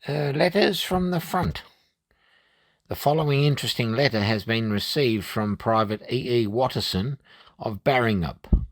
Letters from the front. The following interesting letter has been received from Private E. Watterson of Barringup,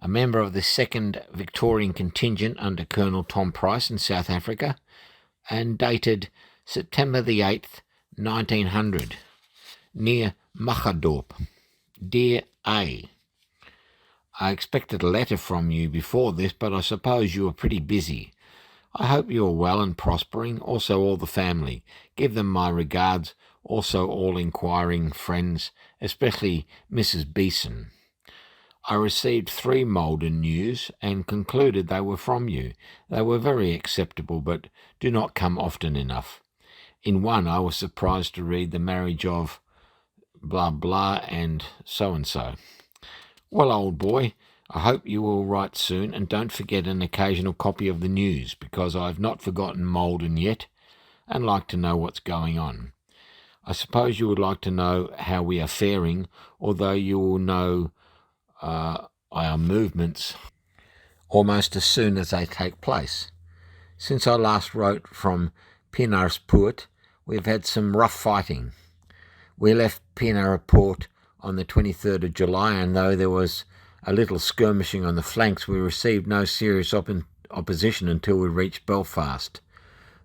a member of the 2nd Victorian Contingent under Colonel Tom Price in South Africa, and dated September the 8th, 1900, near Machadorp. Dear A, I expected a letter from you before this, but I suppose you were pretty busy. I hope you are well and prospering, also all the family. Give them my regards, also all inquiring friends, especially Mrs. Beeson. I received 3 Malden news and concluded they were from you. They were very acceptable, but do not come often enough. In one I was surprised to read the marriage of blah blah and so. Well, old boy, I hope you will write soon, and don't forget an occasional copy of the news, because I have not forgotten Malden yet, and like to know what's going on. I suppose you would like to know how we are faring, although you will know our movements almost as soon as they take place. Since I last wrote from Pienaarpoort, we have had some rough fighting. We left Pienaarpoort on the 23rd of July, and though there was a little skirmishing on the flanks, we received no serious opposition until we reached Belfast.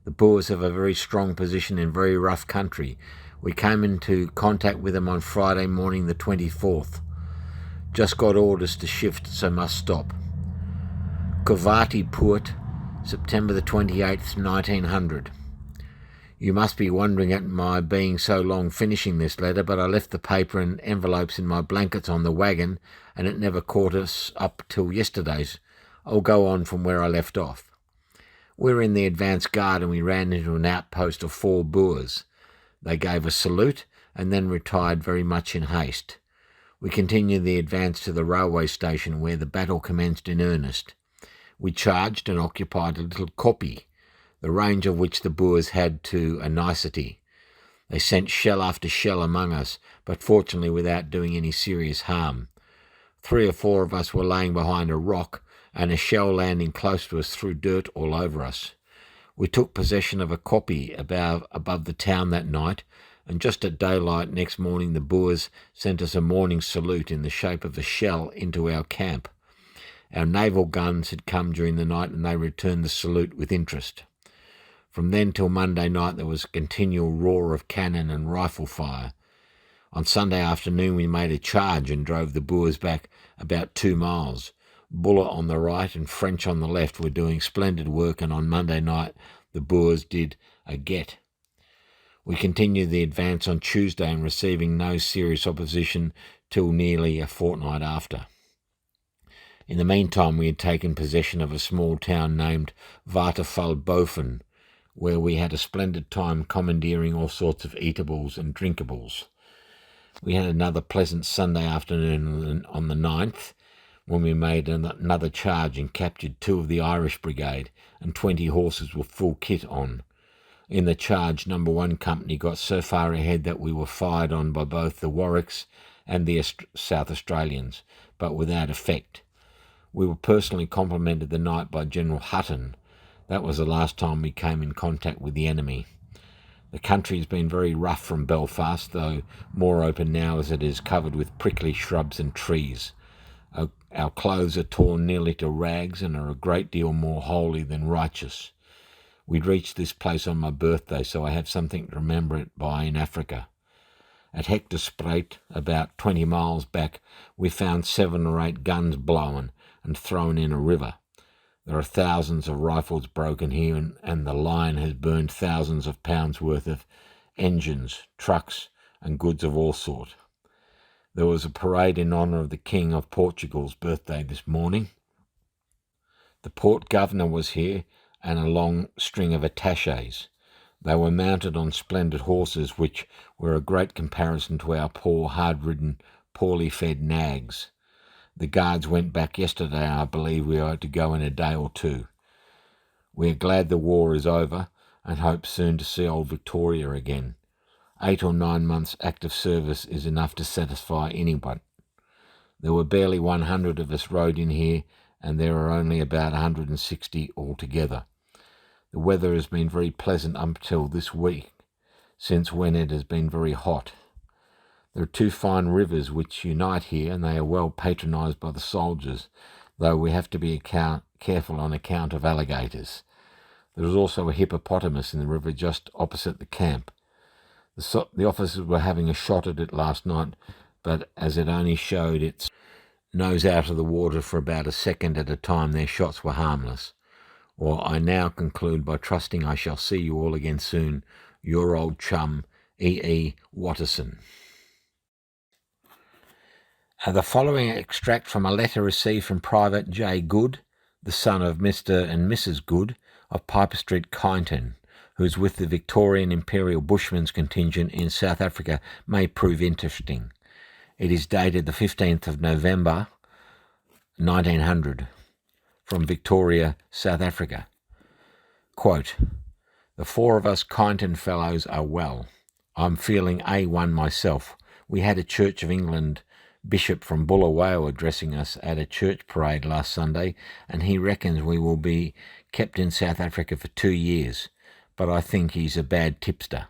The Boers have a very strong position in very rough country. We came into contact with them on Friday morning the 24th. Just got orders to shift, so must stop. Kovarti-Poort, September the 28th, 1900. You must be wondering at my being so long finishing this letter, but I left the paper and envelopes in my blankets on the wagon, and it never caught us up till yesterday's. I'll go on from where I left off. We were in the advance guard, and we ran into an outpost of 4 Boers. They gave a salute, and then retired very much in haste. We continued the advance to the railway station, where the battle commenced in earnest. We charged and occupied a little kopje, the range of which the Boers had to a nicety. They sent shell after shell among us, but fortunately without doing any serious harm. 3 or 4 of us were laying behind a rock, and a shell landing close to us threw dirt all over us. We took possession of a kopje above the town that night, and just at daylight next morning the Boers sent us a morning salute in the shape of a shell into our camp. Our naval guns had come during the night, and they returned the salute with interest. From then till Monday night there was a continual roar of cannon and rifle fire. On Sunday afternoon we made a charge and drove the Boers back about 2 miles. Buller on the right and French on the left were doing splendid work, and on Monday night the Boers did a get. We continued the advance on Tuesday, and receiving no serious opposition till nearly a fortnight after. In the meantime we had taken possession of a small town named Waterval-Boven, where we had a splendid time commandeering all sorts of eatables and drinkables. We had another pleasant Sunday afternoon on the 9th, when we made another charge and captured 2 of the Irish Brigade, and 20 horses with full kit on. In the charge, No. 1 Company got so far ahead that we were fired on by both the Warwicks and the South Australians, but without effect. We were personally complimented the night by General Hutton. That was the last time we came in contact with the enemy. The country has been very rough from Belfast, though more open now as it is covered with prickly shrubs and trees. Our clothes are torn nearly to rags and are a great deal more holy than righteous. We'd reached this place on my birthday, so I have something to remember it by in Africa. At Hectorspruit, about 20 miles back, we found 7 or 8 guns blown and thrown in a river. There are thousands of rifles broken here, and the line has burned thousands of pounds worth of engines, trucks, and goods of all sorts. There was a parade in honour of the King of Portugal's birthday this morning. The port governor was here, and a long string of attaches. They were mounted on splendid horses, which were a great comparison to our poor, hard-ridden, poorly fed nags. The guards went back yesterday, and I believe we are to go in a day or 2. We are glad the war is over, and hope soon to see old Victoria again. 8 or 9 months' active service is enough to satisfy anyone. There were barely 100 of us rode in here, and there are only about 160 altogether. The weather has been very pleasant up until this week, since when it has been very hot. There are two fine rivers which unite here, and they are well patronised by the soldiers, though we have to be careful on account of alligators. There is also a hippopotamus in the river just opposite the camp. The officers were having a shot at it last night, but as it only showed its nose out of the water for about a second at a time, their shots were harmless. Well, I now conclude by trusting I shall see you all again soon. Your old chum, E. Watterson. The following extract from a letter received from Private J. Good, the son of Mr. and Mrs. Good of Piper Street, Kyneton, who is with the Victorian Imperial Bushmen's contingent in South Africa, may prove interesting. It is dated the 15th of November, 1900, from Victoria, South Africa. Quote, "The four of us Kyneton fellows are well. I'm feeling A1 myself. We had a Church of England bishop from Bulawayo addressing us at a church parade last Sunday, and he reckons we will be kept in South Africa for 2 years, but I think he's a bad tipster.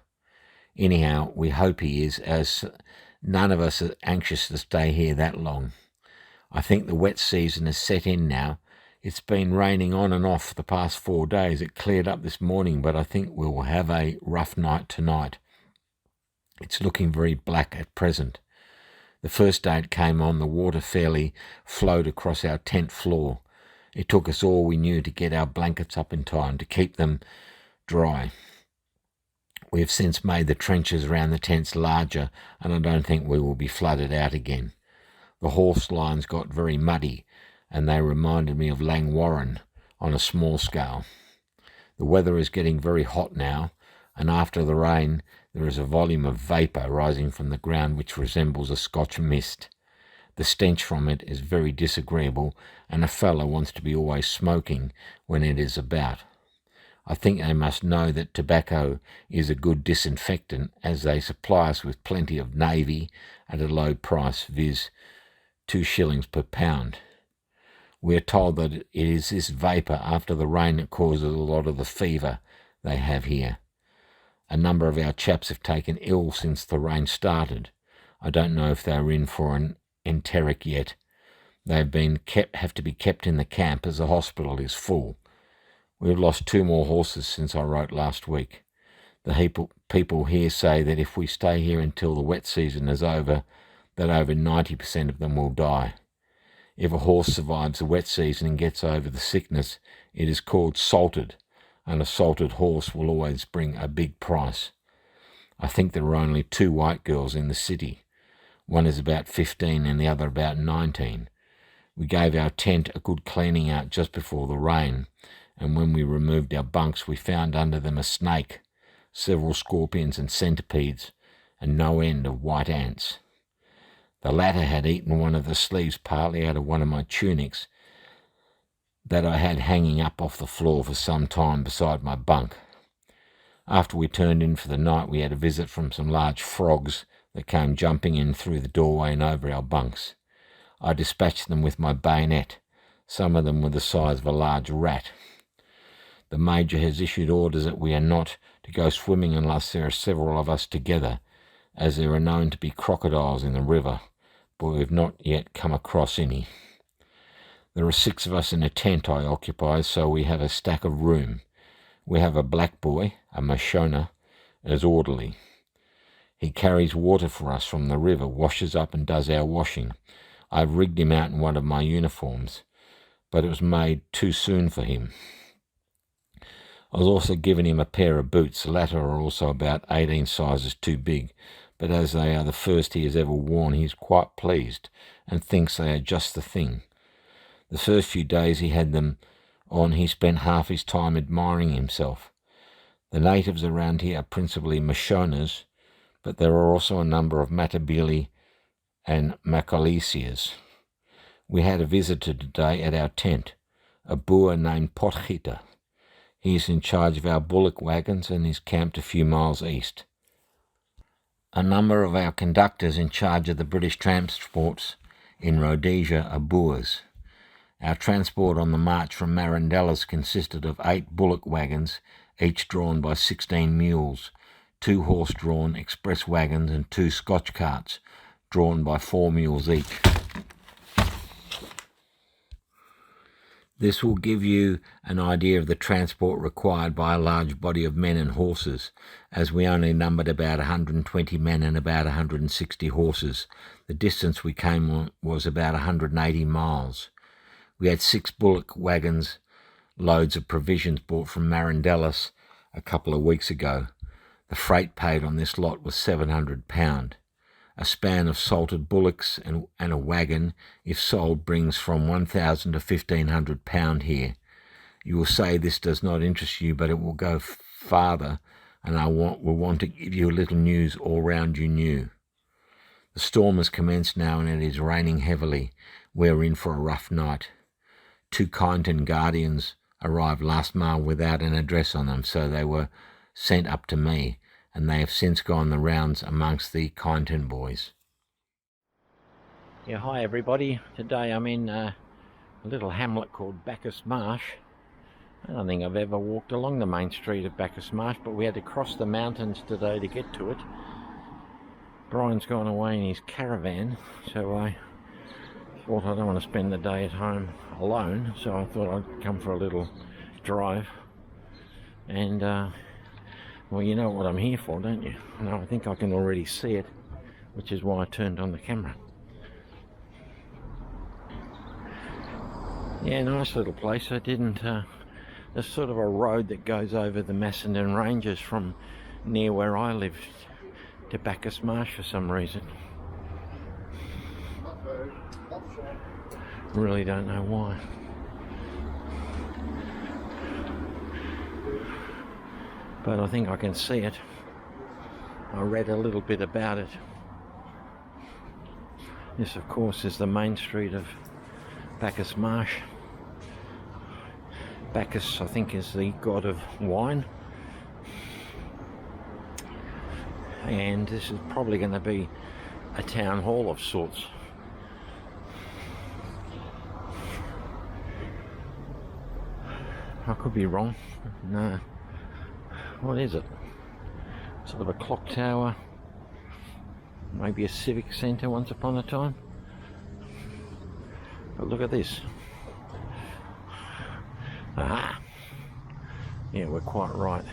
Anyhow, we hope he is, as none of us are anxious to stay here that long. I think the wet season has set in now. It's been raining on and off the past 4 days. It cleared up this morning, but I think we will have a rough night tonight. It's looking very black at present. The first day it came on, the water fairly flowed across our tent floor. It took us all we knew to get our blankets up in time to keep them dry. We have since made the trenches around the tents larger, and I don't think we will be flooded out again. The horse lines got very muddy, and they reminded me of Langwarrin on a small scale. The weather is getting very hot now, and after the rain there is a volume of vapour rising from the ground which resembles a Scotch mist. The stench from it is very disagreeable, and a fellow wants to be always smoking when it is about. I think they must know that tobacco is a good disinfectant, as they supply us with plenty of navy at a low price, viz. 2 shillings per pound. We are told that it is this vapour after the rain that causes a lot of the fever they have here. A number of our chaps have taken ill since the rain started. I don't know if they are in for an enteric yet. They have to be kept in the camp as the hospital is full. We have lost 2 more horses since I wrote last week. The people here say that if we stay here until the wet season is over, that over 90% of them will die. If a horse survives the wet season and gets over the sickness, it is called salted, and a salted horse will always bring a big price. I think there are only 2 white girls in the city. One is about 15 and the other about 19. We gave our tent a good cleaning out just before the rain, and when we removed our bunks we found under them a snake, several scorpions and centipedes, and no end of white ants. The latter had eaten one of the sleeves partly out of one of my tunics that I had hanging up off the floor for some time beside my bunk. After we turned in for the night, we had a visit from some large frogs that came jumping in through the doorway and over our bunks. I dispatched them with my bayonet. Some of them were the size of a large rat. The Major has issued orders that we are not to go swimming unless there are several of us together, as there are known to be crocodiles in the river, but we have not yet come across any. There are 6 of us in a tent I occupy, so we have a stack of room. We have a black boy, a Mashona, as orderly. He carries water for us from the river, washes up and does our washing. I have rigged him out in one of my uniforms, but it was made too soon for him. I was also given him a pair of boots. The latter are also about 18 sizes too big, but as they are the first he has ever worn, he is quite pleased and thinks they are just the thing. The first few days he had them on, he spent half his time admiring himself. The natives around here are principally Mashonas, but there are also a number of Matabele and Makalesias. We had a visitor today at our tent, a Boer named Potgieter. He is in charge of our bullock wagons and is camped a few miles east. A number of our conductors in charge of the British transports in Rhodesia are Boers. Our transport on the march from Marandellas consisted of 8 bullock wagons, each drawn by 16 mules, 2 horse-drawn express wagons and 2 Scotch carts, drawn by 4 mules each. This will give you an idea of the transport required by a large body of men and horses, as we only numbered about 120 men and about 160 horses. The distance we came on was about 180 miles. We had 6 bullock wagons, loads of provisions bought from Marandellas a couple of weeks ago. The freight paid on this lot was £700. A span of salted bullocks and a wagon, if sold, brings from £1,000 to £1,500 here. You will say this does not interest you, but it will go farther, and will want to give you a little news all round you knew. The storm has commenced now, and it is raining heavily. We're in for a rough night. 2 Kyneton Guardians arrived last mail without an address on them, so they were sent up to me, and they have since gone the rounds amongst the Kyneton boys. Yeah, hi everybody. Today I'm in a little hamlet called Bacchus Marsh. I don't think I've ever walked along the main street of Bacchus Marsh, but we had to cross the mountains today to get to it. Brian's gone away in his caravan, so I thought I don't want to spend the day at home alone, so I thought I'd come for a little drive. And well, you know what I'm here for, don't you? No, I think I can already see it, which is why I turned on the camera. Yeah, nice little place. I didn't there's sort of a road that goes over the Macedon Ranges from near where I live to Bacchus Marsh for some reason. Really don't know why. But I think I can see it. I read a little bit about it. This, of course, is the main street of Bacchus Marsh. Bacchus, I think, is the god of wine. And this is probably going to be a town hall of sorts. I could be wrong. No. What is it? Sort of a clock tower. Maybe a civic centre once upon a time. But look at this. Aha! Yeah, we're quite right.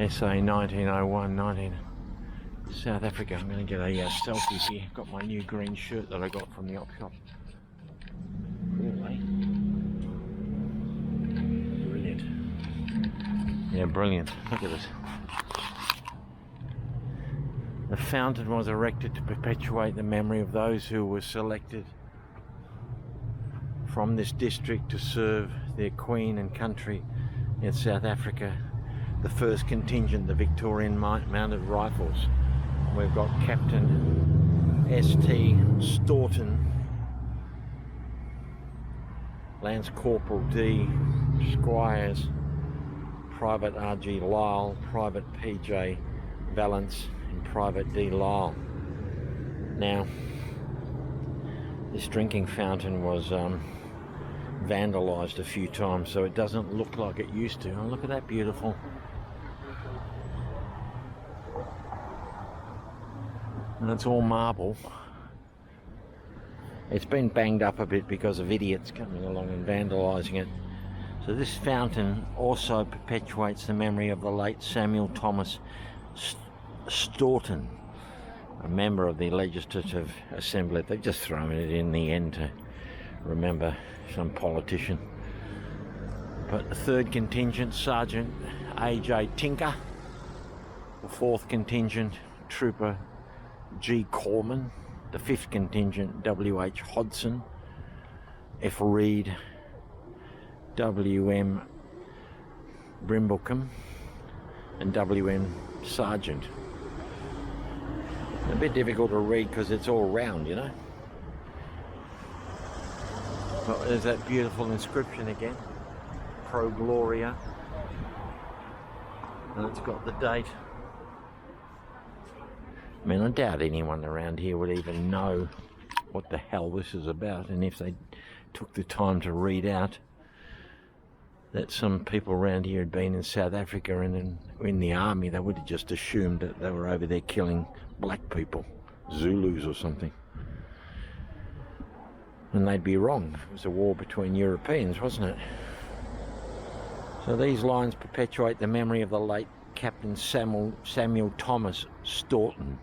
SA 1901, South Africa. I'm going to get a selfie here. Got my new green shirt that I got from the op shop. Cool, eh? Brilliant. Yeah, brilliant. Look at this. The fountain was erected to perpetuate the memory of those who were selected from this district to serve their Queen and country in South Africa. The first contingent, the Victorian Mounted Rifles. We've got Captain S.T. Staunton, Lance Corporal D. Squires, Private R.G. Lyle, Private P.J. Valance and Private D. Lyle. Now, this drinking fountain was vandalised a few times, so it doesn't look like it used to. Oh, look at that beautiful. And it's all marble. It's been banged up a bit because of idiots coming along and vandalising it. So this fountain also perpetuates the memory of the late Samuel Thomas Staunton, a member of the Legislative Assembly. They've just thrown it in the end to remember some politician. But the third contingent, Sergeant A.J. Tinker. The fourth contingent, Trooper G. Corman. The fifth contingent, W.H. Hodson, F. Reed, W.M. Brimblecombe, and W.M. Sargent. A bit difficult to read because it's all round, you know. But there's that beautiful inscription again, Pro Gloria, and it's got the date. I mean, I doubt anyone around here would even know what the hell this is about, and if they took the time to read out that some people around here had been in South Africa and in the army, they would have just assumed that they were over there killing black people, Zulus or something. And they'd be wrong. It was a war between Europeans, wasn't it? So these lines perpetuate the memory of the late Captain Samuel Thomas Staunton,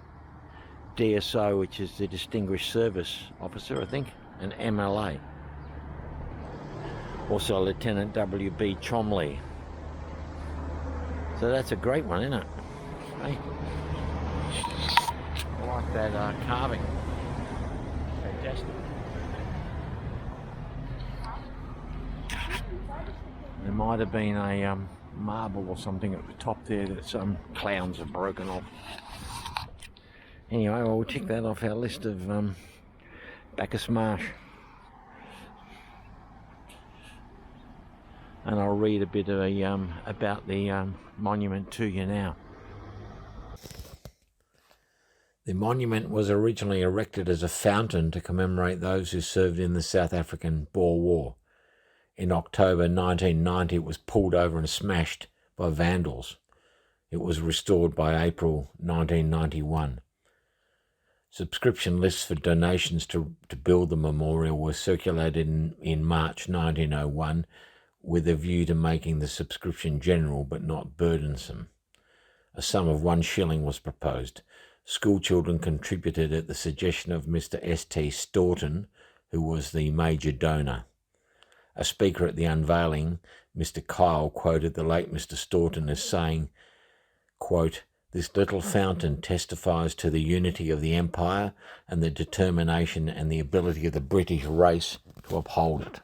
DSO, which is the Distinguished Service Officer, I think, and MLA. Also Lieutenant W.B. Chomley. So that's a great one, isn't it? Hey? I like that carving. Fantastic. There might have been a marble or something at the top there that some clowns have broken off. Anyway, we'll tick that off our list of Bacchus Marsh. And I'll read a bit of about the monument to you now. The monument was originally erected as a fountain to commemorate those who served in the South African Boer War. In October 1990, it was pulled over and smashed by vandals. It was restored by April 1991. Subscription lists for donations to build the memorial were circulated in March 1901 with a view to making the subscription general but not burdensome. A sum of 1 shilling was proposed. School children contributed at the suggestion of Mr. S.T. Staunton, who was the major donor. A speaker at the unveiling, Mr. Kyle, quoted the late Mr. Staunton as saying, quote, "This little fountain testifies to the unity of the empire and the determination and the ability of the British race to uphold it."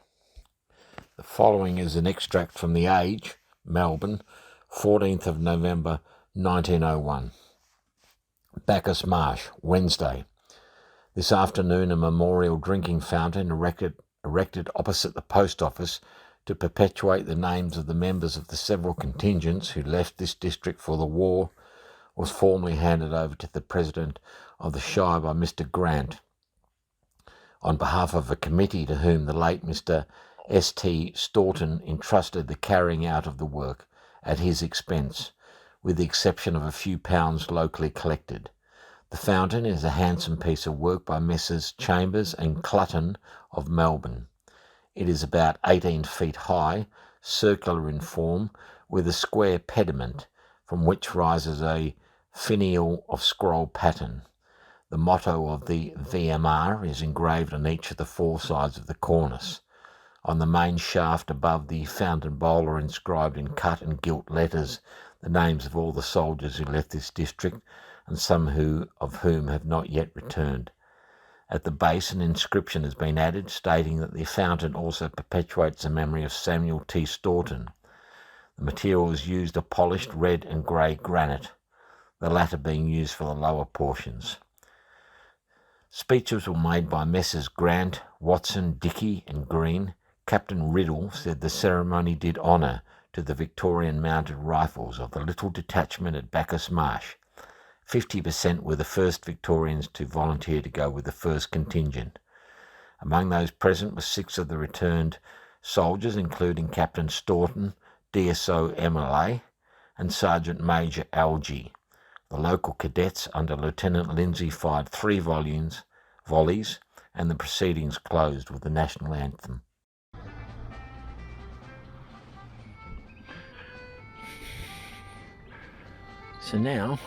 The following is an extract from The Age, Melbourne, 14th of November 1901. Bacchus Marsh, Wednesday. This afternoon a memorial drinking fountain erected opposite the post office to perpetuate the names of the members of the several contingents who left this district for the war was formally handed over to the President of the Shire by Mr. Grant, on behalf of a committee to whom the late Mr. S.T. Staunton entrusted the carrying out of the work at his expense, with the exception of a few pounds locally collected. The fountain is a handsome piece of work by Messrs. Chambers and Clutton of Melbourne. It is about 18 feet high, circular in form, with a square pediment, from which rises a finial of scroll pattern. The motto of the VMR is engraved on each of the 4 sides of the cornice. On the main shaft above the fountain bowl are inscribed in cut and gilt letters the names of all the soldiers who left this district, and some of whom have not yet returned. At the base an inscription has been added stating that the fountain also perpetuates the memory of Samuel T. Staunton. The materials used are polished red and grey granite, the latter being used for the lower portions. Speeches were made by Messrs. Grant, Watson, Dickey and Green. Captain Riddle said the ceremony did honour to the Victorian Mounted Rifles of the little detachment at Bacchus Marsh. 50% were the first Victorians to volunteer to go with the first contingent. Among those present were 6 of the returned soldiers, including Captain Staunton, DSO MLA, and Sergeant Major Algie. The local cadets under Lieutenant Lindsay fired 3 volleys, and the proceedings closed with the national anthem. So now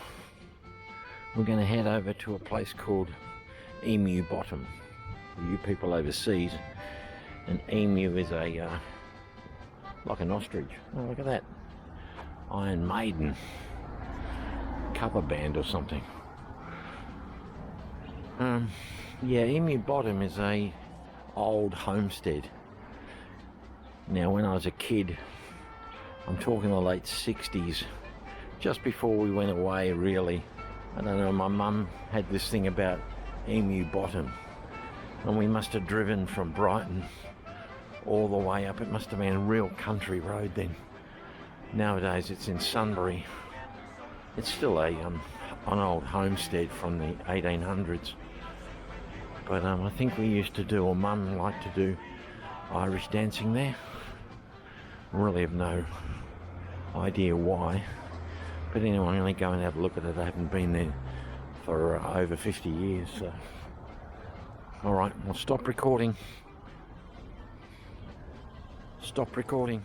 we're going to head over to a place called Emu Bottom. For you people overseas, an emu is like an ostrich. Oh, look at that. Iron Maiden cover band or something. Yeah, Emu Bottom is a old homestead. Now when I was a kid, I'm talking the late 60s, just before we went away really, I don't know, my mum had this thing about Emu Bottom, and we must have driven from Brighton all the way up. It must have been a real country road then. Nowadays it's in Sunbury. It's still an old homestead from the 1800s. But I think we used to do, or Mum liked to do, Irish dancing there. I really have no idea why. But anyway, I'm going to go and have a look at it. I haven't been there for over 50 years. So. Alright, I'll stop recording. Stop recording.